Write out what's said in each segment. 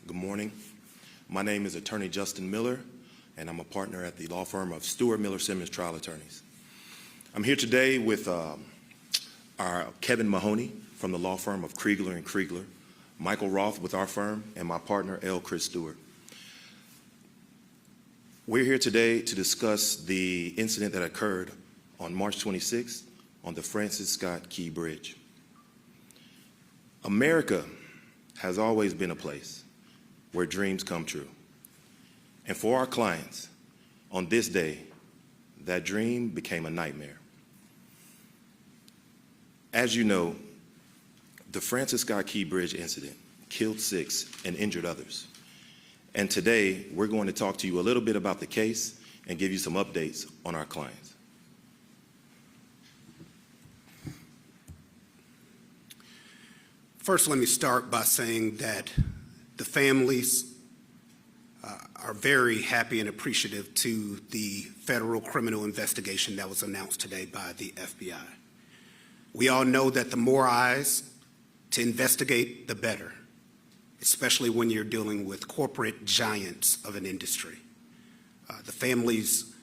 Good morning. My name is Attorney Justin Miller, and I'm a partner at the law firm of Stewart Miller Simmons Trial Attorneys. I'm here today with our Kevin Mahoney from the law firm of Kriegler and Kriegler, Michael Roth with our firm, and my partner, L. Chris Stewart. We're here today to discuss the incident that occurred on March 26th on the Francis Scott Key Bridge. America has always been a place where dreams come true. And for our clients, on this day, that dream became a nightmare. As you know, the Francis Scott Key Bridge incident killed 6 and injured others. And today, we're going to talk to you a little bit about the case and give you some updates on our clients. First, let me start by saying that the families are very happy and appreciative to the federal criminal investigation that was announced today by the FBI. We all know that the more eyes to investigate, the better, especially when you're dealing with corporate giants of an industry. The families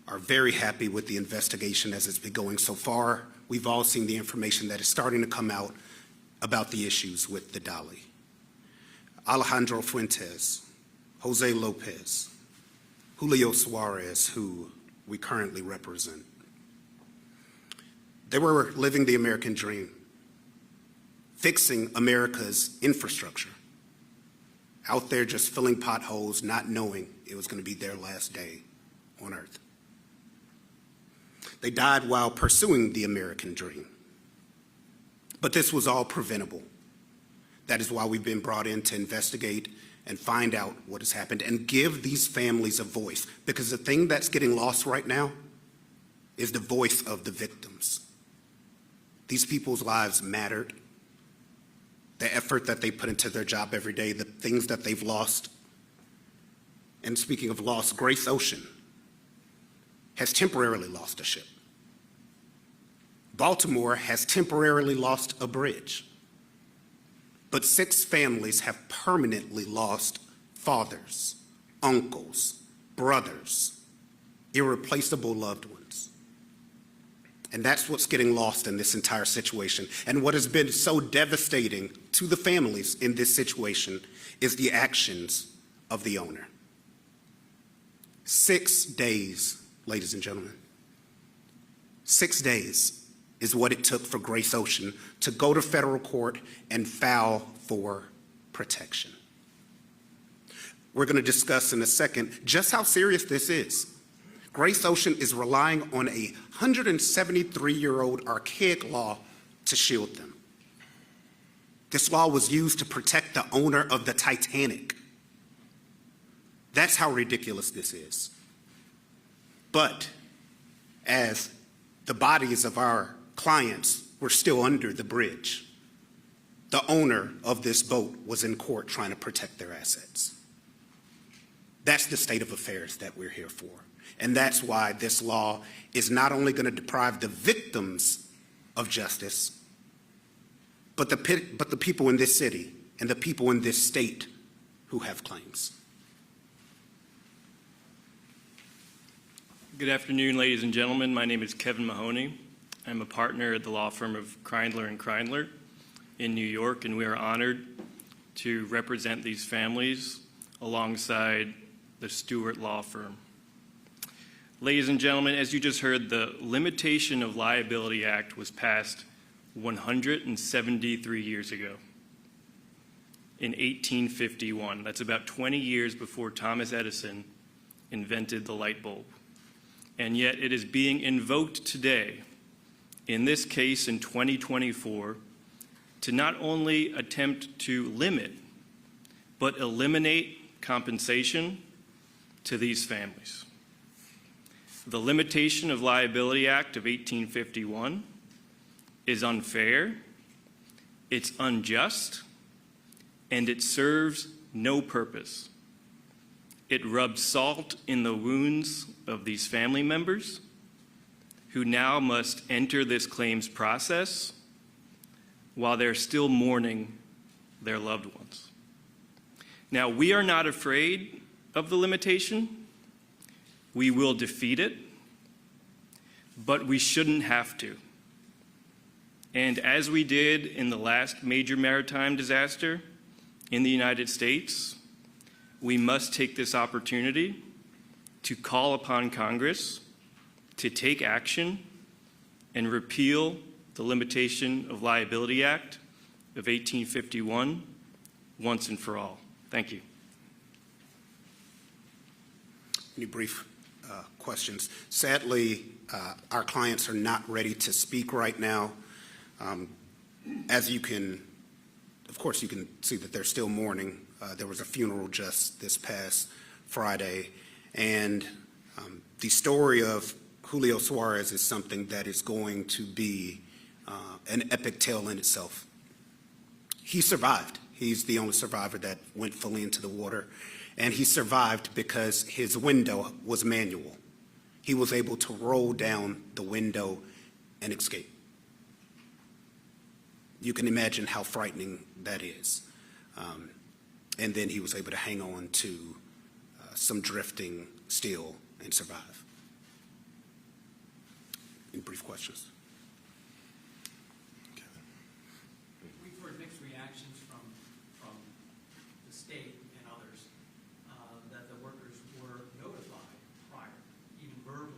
are very happy with the investigation as it's been going so far. We've all seen the information that is starting to come out about the issues with the Dolly. Alejandro Fuentes, Jose Lopez, Julio Suarez, who we currently represent. They were living the American dream, fixing America's infrastructure, out there just filling potholes, not knowing it was going to be their last day on earth. They died while pursuing the American dream. But this was all preventable. That is why we've been brought in to investigate and find out what has happened and give these families a voice. Because the thing that's getting lost right now is the voice of the victims. These people's lives mattered. The effort that they put into their job every day, the things that they've lost. And speaking of loss, Grace Ocean has temporarily lost a ship. Baltimore has temporarily lost a bridge. But 6 families have permanently lost fathers, uncles, brothers, irreplaceable loved ones. And that's what's getting lost in this entire situation. And what has been so devastating to the families in this situation is the actions of the owner. 6 days, ladies and gentlemen. 6 days is what it took for Grace Ocean to go to federal court and file for protection. We're going to discuss in a second just how serious this is. Grace Ocean is relying on a 173-year-old archaic law to shield them. This law was used to protect the owner of the Titanic. That's how ridiculous this is. But as the bodies of our clients were still under the bridge, the owner of this boat was in court trying to protect their assets. That's the state of affairs that we're here for. And that's why this law is not only going to deprive the victims of justice, but the people in this city and the people in this state who have claims. Good afternoon, ladies and gentlemen. My name is Kevin Mahoney. I'm a partner at the law firm of Kriegler and Kriegler in New York, and we are honored to represent these families alongside the Stewart Law Firm. Ladies and gentlemen, as you just heard, the Limitation of Liability Act was passed 173 years ago in 1851. That's about 20 years before Thomas Edison invented the light bulb. And yet it is being invoked today, in this case in 2024, to not only attempt to limit, but eliminate compensation to these families. The Limitation of Liability Act of 1851 is unfair, it's unjust, and it serves no purpose. It rubs salt in the wounds of these family members who now must enter this claims process while they're still mourning their loved ones. Now, we are not afraid of the limitation. We will defeat it, but we shouldn't have to. And as we did in the last major maritime disaster in the United States, we must take this opportunity to call upon Congress to take action and repeal the Limitation of Liability Act of 1851 once and for all. Thank you. Any brief questions? Sadly, our clients are not ready to speak right now. As you can, of course, you can see that they're still mourning. There was a funeral just this past Friday, and the story of Julio Suarez is something that is going to be an epic tale in itself. He survived. He's the only survivor that went fully into the water, and he survived because his window was manual. He was able to roll down the window and escape. You can imagine how frightening that is. And then he was able to hang on to some drifting steel and survive. Any brief questions? We've heard mixed reactions from the state and others that the workers were notified prior, even verbally.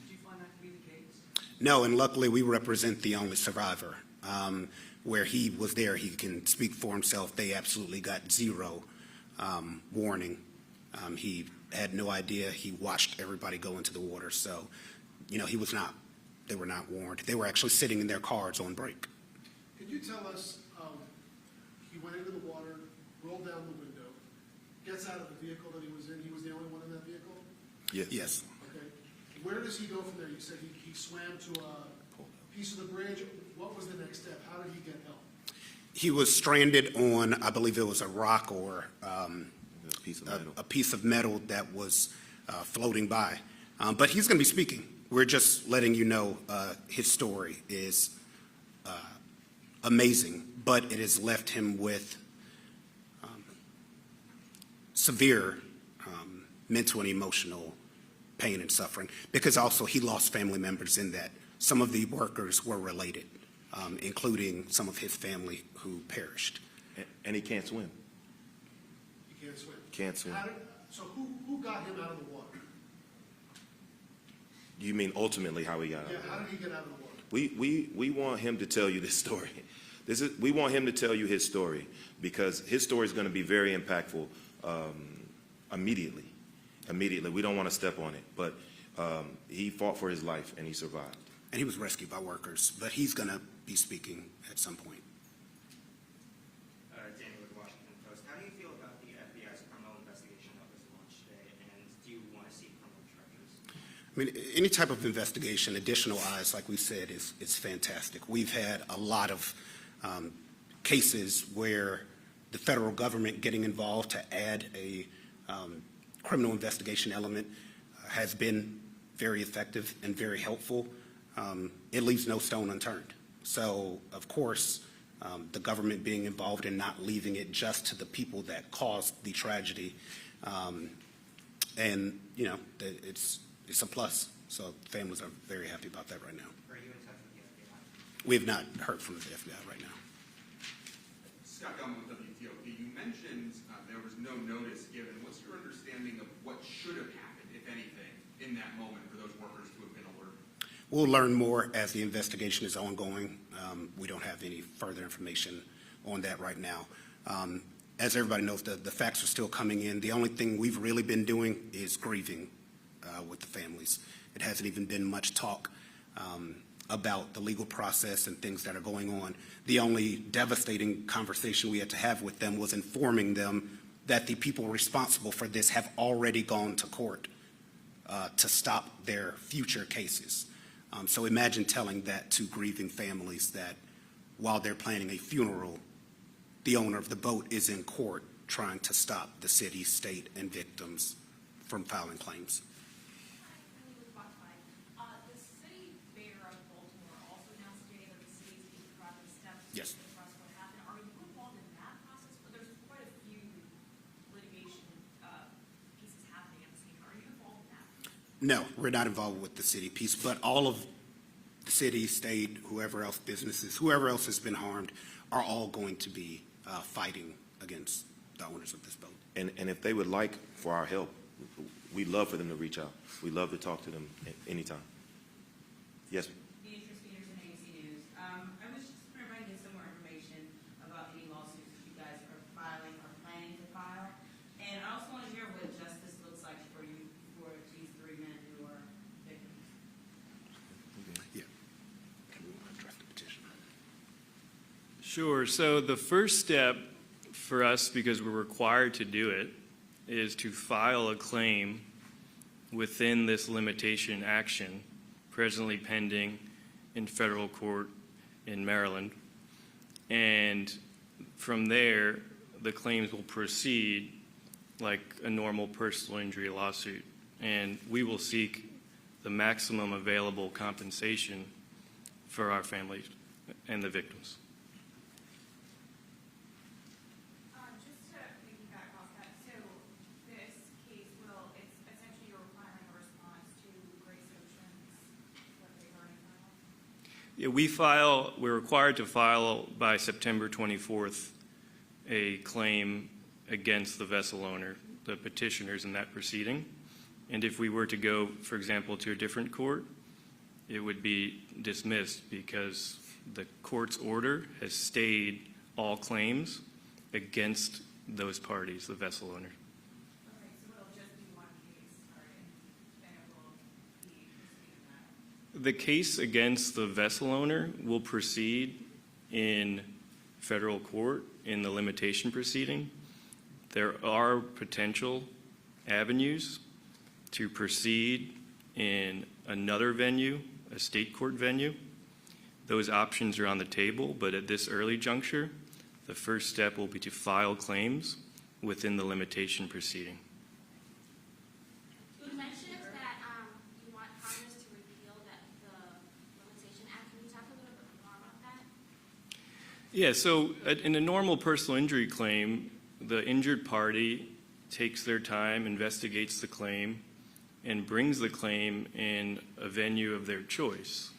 Did you find that to be the case? No, and luckily we represent the only survivor. Where he was there, he can speak for himself. They absolutely got zero warning. He had no idea. He watched everybody go into the water. So, they were not warned. They were actually sitting in their cars on break. Can you tell us, he went into the water, rolled down the window, gets out of the vehicle that he was in. He was the only one in that vehicle? Yes. Okay. Where does he go from there? You said he swam to a piece of the bridge. What was the next step? How did he get help? He was stranded on, I believe it was a rock or a piece of metal that was floating by. But he's going to be speaking. We're just letting you know his story is amazing, but it has left him with severe mental and emotional pain and suffering, because also he lost family members in that. Some of the workers were related, including some of his family who perished. And he can't swim. He can't swim. Can't swim. So who got him out of the water? You mean ultimately how he got out? Yeah, how did he get out of the water? We want him to tell you this story. We want him to tell you his story, because his story is going to be very impactful immediately. We don't want to step on it, but he fought for his life and he survived. And he was rescued by workers, but he's going to be speaking at some point. Daniel with Washington Post. How do you feel about the FBI's criminal investigation that was launched today, and do you want to see criminal charges? I mean, any type of investigation, additional eyes, like we said, is fantastic. We've had a lot of cases where the federal government getting involved to add a criminal investigation element has been very effective and very helpful. It leaves no stone unturned. So, of course, the government being involved and not leaving it just to the people that caused the tragedy, it's a plus. So families are very happy about that right now. Are you in touch with the FBI? We have not heard from the FBI right now. Scott Gellman with WTOP. You mentioned there was no notice given. What's your understanding of what should have happened, if anything, in that moment for those workers to have been alerted? We'll learn more as the investigation is ongoing. We don't have any further information on that right now. As everybody knows, the facts are still coming in. The only thing we've really been doing is grieving with the families. It hasn't even been much talk about the legal process and things that are going on. The only devastating conversation we had to have with them was informing them that the people responsible for this have already gone to court to stop their future cases. So imagine telling that to grieving families that while they're planning a funeral, the owner of the boat is in court trying to stop the city, state, and victims from filing claims. The city mayor of Baltimore also announced today that the city is taking proactive steps Yes. to address what happened. Are you involved in that process? But there's quite a few No, we're not involved with the city piece, but all of the city, state, whoever else, businesses, whoever else has been harmed are all going to be fighting against the owners of this boat. And if they would like for our help, we'd love for them to reach out. We'd love to talk to them anytime. Yes, ma'am. Beatrice Peterson, ABC News. I was just trying to get some more information about any lawsuits that you guys are filing or planning to file. And I also want to hear what justice looks like for you, for these 3 men who are victims. Yeah. Can we draft the petition? Sure. So the first step for us, because we're required to do it, is to file a claim within this limitation action presently pending in federal court in Maryland. And from there, the claims will proceed like a normal personal injury lawsuit. And we will seek the maximum available compensation for our families and the victims. Just to piggyback off that, so this case it's essentially you're filing a response to Grace Ocean's, what they've already filed? Yeah, we're required to file by September 24th a claim against the vessel owner, the petitioners in that proceeding. And if we were to go, for example, to a different court, it would be dismissed because the court's order has stayed all claims against those parties, the vessel owner. Okay, so it'll just be one case starting, and it will be proceeding that. The case against the vessel owner will proceed in federal court in the limitation proceeding. There are potential avenues to proceed in another venue, a state court venue. Those options are on the table, but at this early juncture, the first step will be to file claims within the limitation proceeding. You mentioned that you want Congress to repeal the Limitation Act. Can you talk a little bit more about that? Yeah, so in a normal personal injury claim, the injured party takes their time, investigates the claim, and brings the claim in a venue of their choice.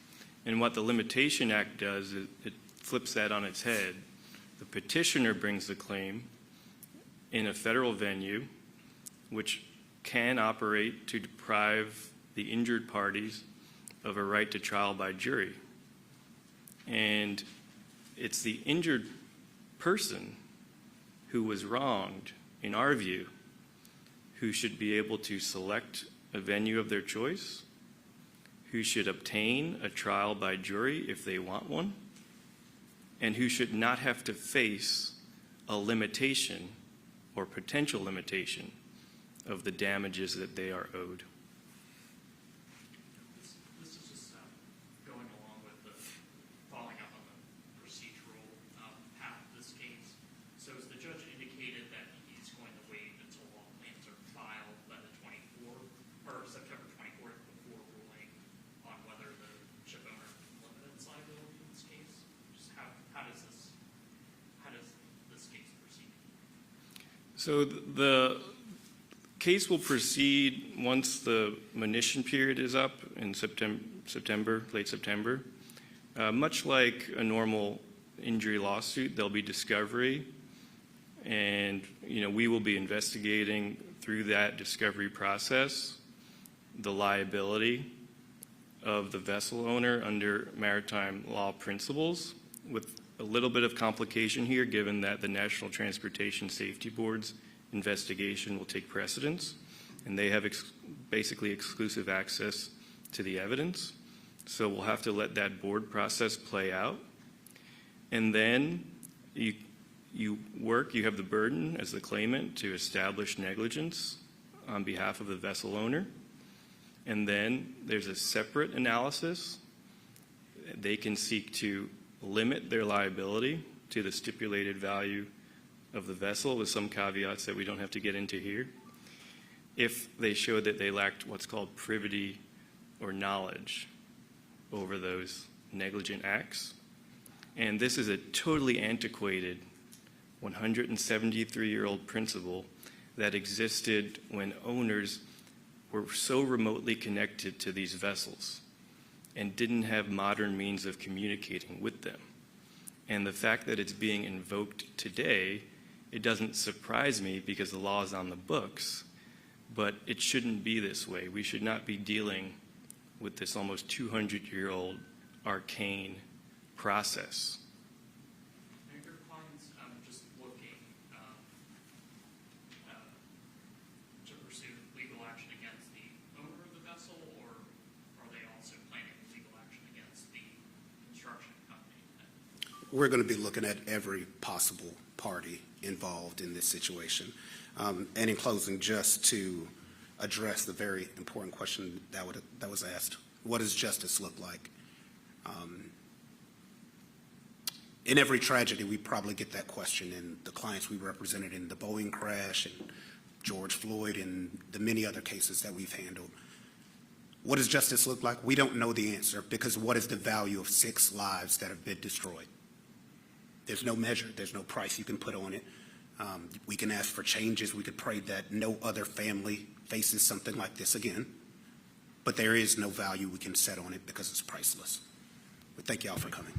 And what the Limitation Act does, it flips that on its head. The petitioner brings the claim in a federal venue, which can operate to deprive the injured parties of a right to trial by jury. And it's the injured person who was wronged, in our view, who should be able to select a venue of their choice, who should obtain a trial by jury if they want one, and who should not have to face a limitation or potential limitation of the damages that they are owed. This is just going along with the following up on the procedural path of this case. So as the judge indicated that he's going to wait until all claims are filed by the 24th or September 24th before ruling on whether the ship owner limited its liability in this case. Just how does this case proceed? So the case will proceed once the monition period is up in late September. Much like a normal injury lawsuit, there'll be discovery, and we will be investigating through that discovery process the liability of the vessel owner under maritime law principles, with a little bit of complication here given that the National Transportation Safety Board's investigation will take precedence, and they have basically exclusive access to the evidence. So we'll have to let that board process play out. And then you have the burden as the claimant to establish negligence on behalf of the vessel owner. And then there's a separate analysis. They can seek to limit their liability to the stipulated value of the vessel, with some caveats that we don't have to get into here, if they show that they lacked what's called privity or knowledge over those negligent acts. And this is a totally antiquated 173-year-old principle that existed when owners were so remotely connected to these vessels and didn't have modern means of communicating with them. And the fact that it's being invoked today, it doesn't surprise me because the law is on the books, but it shouldn't be this way. We should not be dealing with this almost 200-year-old arcane process. Are your clients just looking to pursue legal action against the owner of the vessel, or are they also planning legal action against the construction company? We're going to be looking at every possible party involved in this situation. And in closing, just to address the very important question that was asked, what does justice look like? In every tragedy, we probably get that question, and the clients we represented in the Boeing crash and George Floyd and the many other cases that we've handled. What does justice look like? We don't know the answer, because what is the value of 6 lives that have been destroyed? There's no measure, there's no price you can put on it. We can ask for changes, we could pray that no other family faces something like this again, but there is no value we can set on it because it's priceless. But thank you all for coming.